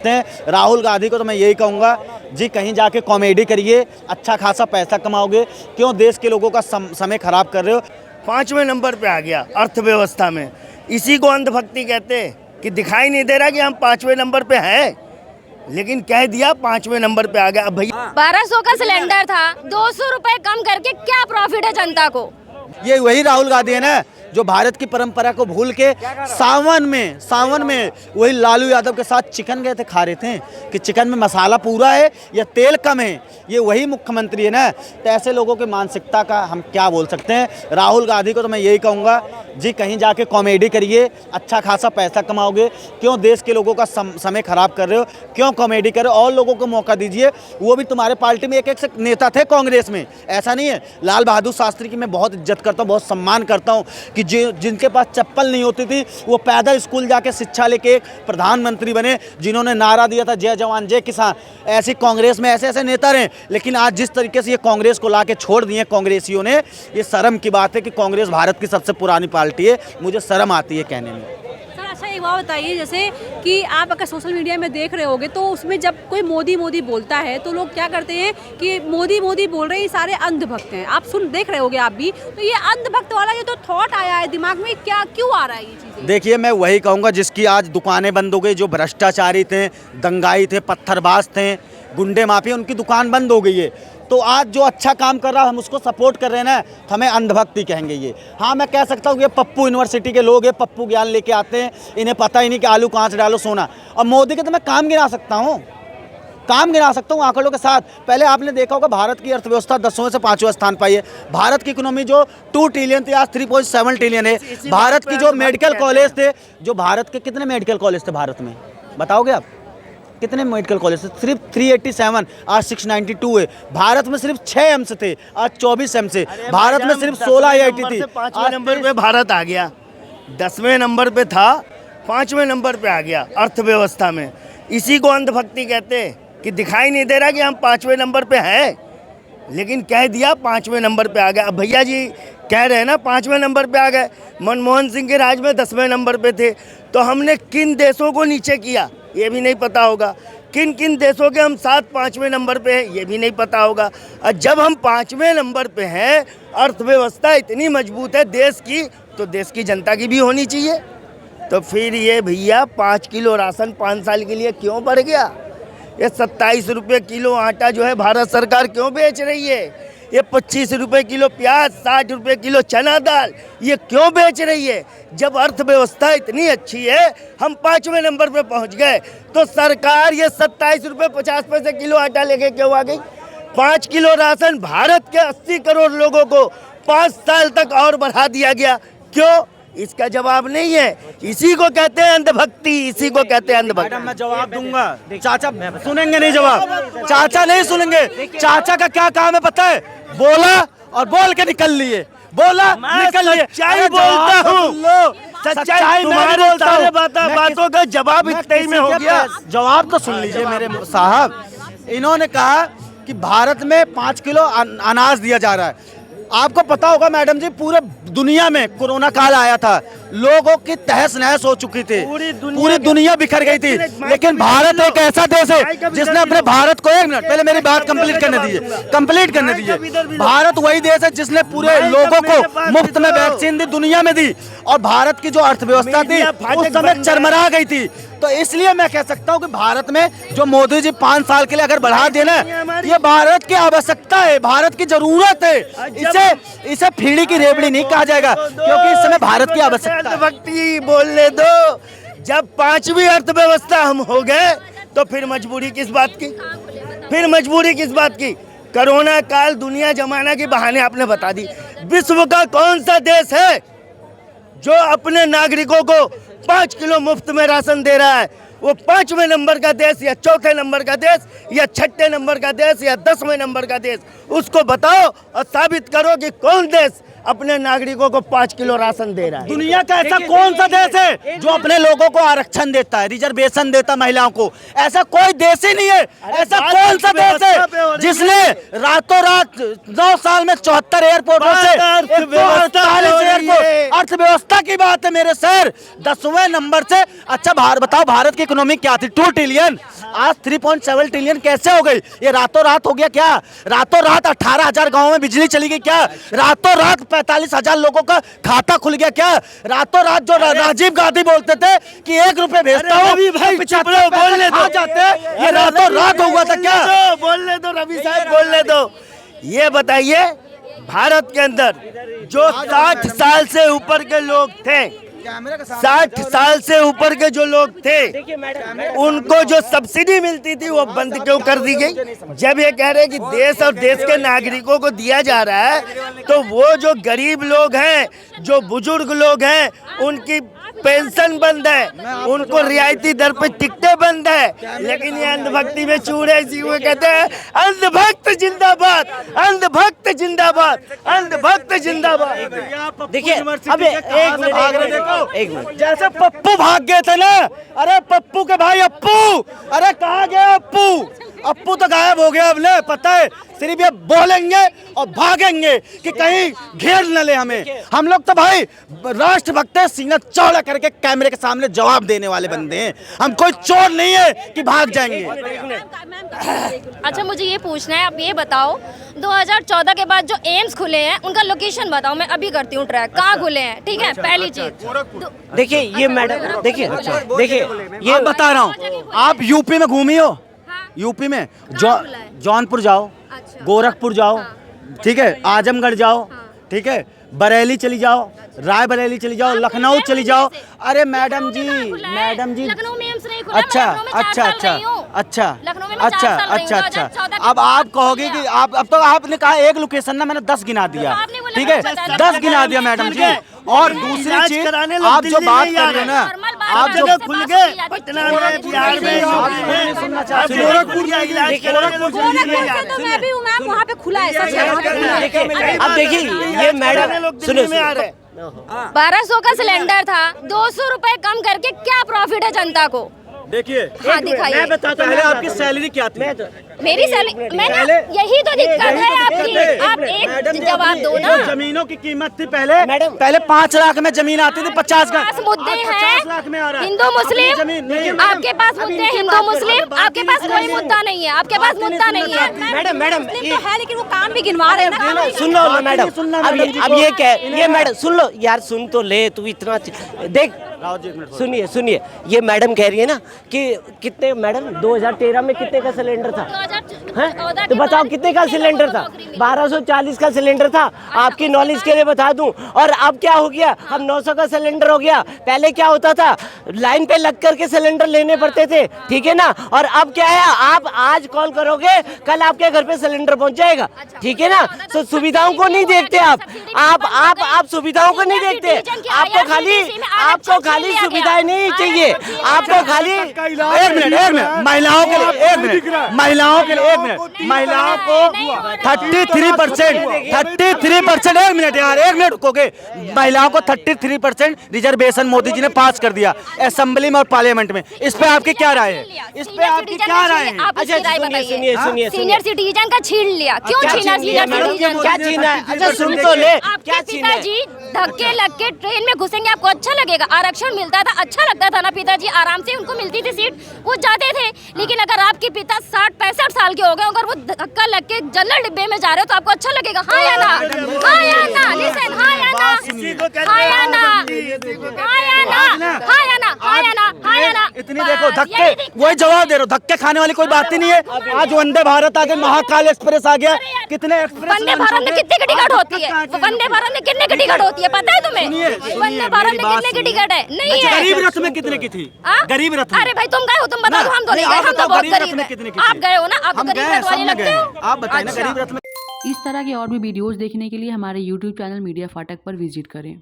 राहुल गांधी को तो मैं यही कहूँगा जी, कहीं जाके कॉमेडी करिए, अच्छा खासा पैसा कमाओगे, क्यों देश के लोगों का समय खराब कर रहे हो। 5वें नंबर पे आ गया अर्थव्यवस्था में, इसी को अंधभक्ति कहते हैं कि दिखाई नहीं दे रहा कि हम 5वें नंबर पे हैं, लेकिन कह दिया 5वें नंबर पे आ गया। अब भैया 1200 का सिलेंडर था, 200 रुपए कम करके क्या प्रॉफिट है जनता को। ये वही राहुल गांधी है ना, जो भारत की परंपरा को भूल के सावन में वही लालू यादव के साथ चिकन गए थे, खा रहे थे कि चिकन में मसाला पूरा है या तेल कम है। ये वही मुख्यमंत्री है ना। तो ऐसे लोगों की मानसिकता का हम क्या बोल सकते हैं। राहुल गांधी को तो मैं यही कहूँगा जी, कहीं जाके कॉमेडी करिए, अच्छा खासा पैसा कमाओगे, क्यों देश के लोगों का समय खराब कर रहे हो, क्यों कॉमेडी कर रहे हो। और लोगों को मौका दीजिए, वो भी तुम्हारे पार्टी में एक नेता थे कांग्रेस में, ऐसा नहीं है। लाल बहादुर शास्त्री की मैं बहुत इज्जत करता हूँ, बहुत सम्मान करता हूँ कि जिनके पास चप्पल नहीं होती थी वो पैदल स्कूल जाके शिक्षा लेके एक प्रधानमंत्री बने, जिन्होंने नारा दिया था जय जवान जय किसान। ऐसी कांग्रेस में ऐसे नेता रहे, लेकिन आज जिस तरीके से ये कांग्रेस को लाके छोड़ दिए कांग्रेसियों ने, ये शर्म की बात है कि कांग्रेस भारत की सबसे पुरानी पार्टी है। मुझे शर्म आती है कहने में। अच्छा, एक बात बताइए, जैसे कि आप अगर सोशल मीडिया में देख रहे होगे तो उसमें जब कोई मोदी मोदी बोलता है तो लोग क्या करते हैं कि मोदी मोदी बोल रहे हैं, ये सारे अंधभक्त हैं। आप देख रहे होगे आप भी, तो ये अंधभक्त वाला ये तो थॉट आया है दिमाग में, क्या क्यों आ रहा है ये चीज़ें? देखिए, मैं वही कहूँगा जिसकी आज दुकानें बंद हो गई, जो भ्रष्टाचारी थे, दंगाई थे, पत्थरबाज थे, गुंडे माफिया, उनकी दुकान बंद हो गई है। तो आज जो अच्छा काम कर रहा है हम उसको सपोर्ट कर रहे हैं ना, तो हमें अंधभक्ति कहेंगे ये। हाँ, मैं कह सकता हूँ ये पप्पू यूनिवर्सिटी के लोग हैं, पप्पू ज्ञान लेके आते हैं, इन्हें पता ही नहीं कि आलू कहाँ से डालो सोना। और मोदी के तो मैं काम गिना सकता हूँ आंकड़ों के साथ। पहले आपने देखा होगा भारत की अर्थव्यवस्था 10वें से 5वें स्थान पाई है। भारत की इकोनॉमी जो 2 ट्रिलियन थी आज 3.7 ट्रिलियन है। भारत की जो मेडिकल कॉलेज थे, जो भारत के कितने मेडिकल कॉलेज थे भारत में, बताओगे आप कितने मेडिकल कॉलेज थे? सिर्फ 387, आज 692 है। भारत में सिर्फ 6 एम्स थे, आज 24 एम्स है। भारत में सिर्फ 16 IIT थी। 5वें नंबर पे भारत आ गया, 10वें नंबर पे था, 5वें नंबर पे आ गया अर्थव्यवस्था में। इसी को अंधभक्ति कहते हैं कि दिखाई नहीं दे रहा कि हम 5वें नंबर पे हैं, लेकिन कह दिया 5वें नंबर पे आ गया। अब भैया जी कह रहे हैं ना 5वें नंबर पे आ गए। मनमोहन सिंह के राज में 10वें नंबर पे थे, तो हमने किन देशों को नीचे किया ये भी नहीं पता होगा। किन किन देशों के हम 5वें नंबर पे हैं ये भी नहीं पता होगा। और जब हम 5वें नंबर पे हैं, अर्थव्यवस्था इतनी मजबूत है देश की, तो देश की जनता की भी होनी चाहिए। तो फिर ये भैया 5 किलो राशन 5 साल के लिए क्यों बढ़ गया? ये 27 रुपये किलो आटा जो है भारत सरकार क्यों बेच रही है? ये 25 रुपये किलो प्याज, 60 रुपये किलो चना दाल, ये क्यों बेच रही है? जब अर्थव्यवस्था इतनी अच्छी है, हम 5वें नंबर पे पहुंच गए, तो सरकार ये 27 रुपये 50 पैसे किलो आटा लेके क्यों आ गई? 5 किलो राशन भारत के 80 करोड़ लोगों को 5 साल तक और बढ़ा दिया गया, क्यों? इसका जवाब नहीं है। इसी को कहते हैं अंधभक्ति, इसी को कहते हैं अंधभक्ति। मैं जवाब दूंगा, चाचा सुनेंगे नहीं जवाब, चाचा नहीं सुनेंगे। चाचा का क्या काम है पता है? बोला और बोल के निकल लिए, बोला निकल लिए। सच्चाई बोलता हूँ, सच्चाई तुम्हारे सारे बातों का जवाब इतना ही में हो गया। जवाब तो सुन लीजिए मेरे साहब। इन्होंने कहा कि भारत में 5 किलो अनाज दिया जा रहा है। आपको पता होगा मैडम जी, पूरे दुनिया में कोरोना काल आया था, लोगों की तहस नहस हो चुकी थी, पूरी दुनिया बिखर गई थी, लेकिन भारत एक ऐसा देश है जिसने अपने भारत को, 1 मिनट पहले मेरी बात कंप्लीट करने दीजिए। भारत वही देश है जिसने पूरे लोगों को मुफ्त में वैक्सीन दी, दुनिया में दी, और भारत की जो अर्थव्यवस्था थी उस समय चरमरा गई थी। तो इसलिए मैं कह सकता हूँ कि भारत में जो मोदी जी 5 साल के लिए अगर बढ़ा देना, ये भारत की आवश्यकता है, भारत की जरूरत है। इसे फीड़ी की रेवड़ी नहीं कहा जाएगा, क्योंकि इस समय भारत की आवश्यकता है। भक्ति बोलने दो। जब 5वीं अर्थव्यवस्था हम हो गए, तो फिर मजबूरी किस बात की? कोरोना काल, दुनिया जमाना के बहाने आपने बता दी। विश्व का कौन सा देश है जो अपने नागरिकों को 5 किलो मुफ्त में राशन दे रहा है? वो 5वें नंबर का देश, या 4थे नंबर का देश, या 6ठे नंबर का देश, या 10वें नंबर का देश? उसको बताओ और साबित करो कि कौन देश अपने नागरिकों को 5 किलो राशन दे रहा है। दुनिया का ऐसा कौन सा देश है जो अपने लोगों को आरक्षण देता है, रिजर्वेशन देता महिलाओं को? ऐसा कोई देश ही नहीं है। ऐसा कौन सा देश है जिसने रातों रात 9 साल में 74 एयरपोर्टों से 148 एयरपोर्ट, अर्थव्यवस्था की बात है मेरे सर, 10वें नंबर से। अच्छा बताओ भारत की इकोनॉमी क्या थी? 2 ट्रिलियन, आज 3.7 ट्रिलियन कैसे हो गई? ये रातों रात हो गया क्या? रातों रात 18,000 गाँव में बिजली चली गई क्या? रातों रात 45,000 लोगों का खाता खुल गया क्या? रातों रात जो राजीव गांधी बोलते थे कि 1 रुपए भेजता हूँ, बोलने दो जाते, ये रातों रात हुआ था क्या? बोलने दो रवि साहब, बोलने दो। ये बताइए, भारत के अंदर जो 60 साल से ऊपर के लोग थे, 60 साल से ऊपर के जो लोग थे, उनको जो सब्सिडी मिलती थी वो बंद क्यों कर दी गई? जब ये कह रहे हैं कि देश और देश के नागरिकों को दिया जा रहा है, तो वो जो गरीब लोग हैं, जो बुजुर्ग लोग हैं, उनकी पेंशन बंद है, उनको रियायती दर पे टिकटें बंद है। लेकिन ये अंधभक्ति में चूर है, इसी को कहते हैं अंधभक्त जिंदाबाद, अंधभक्त जिंदाबाद, अंधभक्त जिंदाबाद। देखिए अब एक मिनट, जैसे पप्पू भाग गए थे ना, अरे पप्पू के भाई अप्पू, अरे कहाँ गए अप्पू? अप्पू तो गायब हो गया। अब ले पता है, सिर्फ ये बोलेंगे और भागेंगे कि कहीं घेर न ले हमें। हम लोग तो भाई राष्ट्रभक्त है, सीना चौड़ा करके कैमरे के सामने जवाब देने वाले बंदे हैं। हम कोई चोर नहीं है कि भाग जाएंगे। अच्छा मुझे ये पूछना है, आप ये बताओ 2014 के बाद जो एम्स खुले हैं उनका लोकेशन बताओ। मैं अभी करती हूँ ट्रैक, कहाँ खुले हैं? ठीक है, पहली चीज देखिए ये मैडम, देखिए ये बता रहा हूँ, आप यूपी में घूमी हो? यूपी में जौनपुर जाओ, गोरखपुर जाओ, ठीक है, आजमगढ़ जाओ, ठीक है, बरेली चली जाओ, रायबरेली चली जाओ, लखनऊ चली जाओ। अरे मैडम जी, लखनऊ में एम्स नहीं खुला। अच्छा अच्छा अच्छा अच्छा अच्छा अच्छा अच्छा। अब आप कहोगे कि आप, अब तो आपने कहा एक लोकेशन ना, मैंने 10 गिना दिया, ठीक है, 10 गिना दिया मैडम जी। और दूसरी चीज, आप जो बात कर रहे हो ना, आप जो खुल गए पटना में, बिहार में, सुनना चाहते हैं, गोरखपुर में इलाज तो मैं भी हूँ मैम, वहाँ पे खुला है, सच है। अब देखिए ये मैडम सुनो, 1200 का सिलेंडर था, 200 रुपए कम करके क्या प्रॉफिट है जनता को? देखिए, हाँ दिखाइए। मैं बताता हूँ, पहले आपकी सैलरी क्या थी? मेरी सैलरी, मैं ना, यही तो दिक्कत है आपकी। आप एक जवाब दो ना। जमीनों की कीमत थी पहले 5 लाख में जमीन आती थी, 50 का मुद्दे हैं, 50 लाख में आ रहा है। हिंदू मुस्लिम आपके पास मुद्दे हैं, हिंदू मुस्लिम आपके पास कोई मुद्दा नहीं है, आपके पास मुद्दा नहीं है। मैडम तो है, लेकिन वो काम भी गिनवा रहे हैं ना। सुन लो ना मैडम, अब ये क्या, ये मैडम सुन लो यार, सुन तो ले तू, इतना देख, सुनिए, ये मैडम कह रही है ना कि कितने, मैडम 2013 में कितने का सिलेंडर था? हैं? तो बताओ कितने का सिलेंडर था? 1240 का सिलेंडर था, आपकी नॉलेज के लिए बता दूं। और अब क्या हो गया, अब 900 का सिलेंडर हो गया। पहले क्या होता था, लाइन पे लग करके सिलेंडर लेने पड़ते थे, ठीक है ना। और अब क्या है, आप आज कॉल करोगे, कल आपके घर पे सिलेंडर पहुंच जाएगा, ठीक है ना। तो सुविधाओं को नहीं देखते आप सुविधाओं को नहीं देखते। आपको खाली सुविधाएं नहीं चाहिए, आपको खाली एक मिनट महिलाओं के लिए, एक मिनट महिलाओं को 33%, एक मिनट यार, एक मिनट रुकोगे। महिलाओं को 33% रिजर्वेशन मोदी जी ने पास कर दिया असेंबली में और पार्लियामेंट में। इस पे आपकी क्या राय है? इस पे आपकी क्या राय है? अच्छा सुनिए, सीनियर सिटीजन का छीन लिया, क्यों छीना? सीनियर सिटीजन क्या छीना है? अच्छा सुन तो ले, क्या छीना है? पिताजी धक्के लग के ट्रेन में घुसेंगे, आपको अच्छा लगेगा? आरक्षण मिलता था, अच्छा लगता था ना? पिताजी आराम से उनको मिलती थी सीट, वो जाते थे। लेकिन अगर आपके पिता 60-65 साल के हो गए, अगर वो धक्का लग के जनरल डिब्बे में जा रहे हो, तो आपको अच्छा लगेगा? हाँ या ना? हाँ या ना? लिसन, हाँ या ना? हाँ या ना? हाँ या ना? हाँ या ना? हाँ या ना? हाँ या ना? इतनी देखो धक्के, वही जवाब दे रहे हो, धक्के खाने वाली कोई बात ही नहीं है। आज वंदे भारत आ गया, महाकाल एक्सप्रेस आ गया, कितने एक्सप्रेस वंदे भारत में कितने की टिकट होती है? वंदे भारत में कितने की टिकट होती है पता है तुम्हें? वंदे भारत में कितने की टिकट है? नहीं है। गरीब रथ में कितने की थी? गरीब रथ। अरे भाई तुम गए हो, तुम बताओ। हम तो नहीं गए, हम तो बहुत गरीब हैं। आप गए हो ना, आप गरीब रथ वाले लगते हो। आप बताइए ना, गरीब रथ में। इस तरह के और भी वीडियोस देखने के लिए हमारे YouTube चैनल मीडिया फाटक पर विजिट करें।